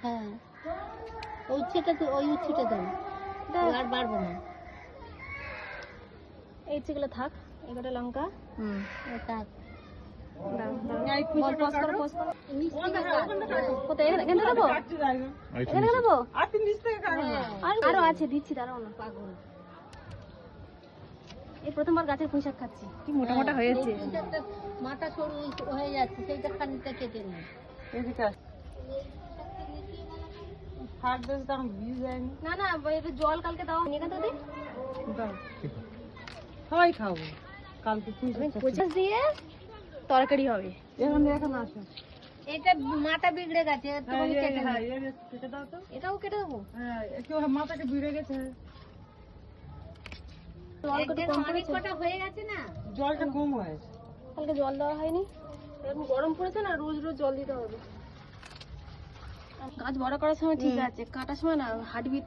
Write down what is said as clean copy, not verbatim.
হ্যাঁ, ওই উচ্ছেটা তো, ওই উচ্ছেটা দাও, আর বাড়বো না। এই উচ্ছেগুলো থাক, এগুলো লঙ্কা। থাক। কোথায়? এখানে দেবো, এখানে দেবো। আরো আছে, দিচ্ছি, দাঁড়াও না। পাগল। এই প্রথমবার গাছের পুঁই শাক খাচ্ছি, কি মোটা মোটা হয়েছে। মাথা সরু হয়ে যাচ্ছে, সেইটা খানিকটা কেটে নিই। না না, এটা জল কালকে দাও, এখান থেকে দিই। সবাই খাবো কালকে। কোচাস দিয়ে তরকারি হবে। এখন আসো। এটা মাথা বিগড়ে গেছে, তুমি কেটে নাও। এটাও কেটে দেবো। মাথাটা বিগড়ে গেছে। অনেক কটা হয়ে গেছে না, জলটা কম হয়েছে। কালকে জল দেওয়া হয়নি, এরকম গরম পড়েছে না, রোজ রোজ জল দিতে হবে। গাছ বড় করার সময় ঠিক আছে, কাটার সময় না হার্টবিট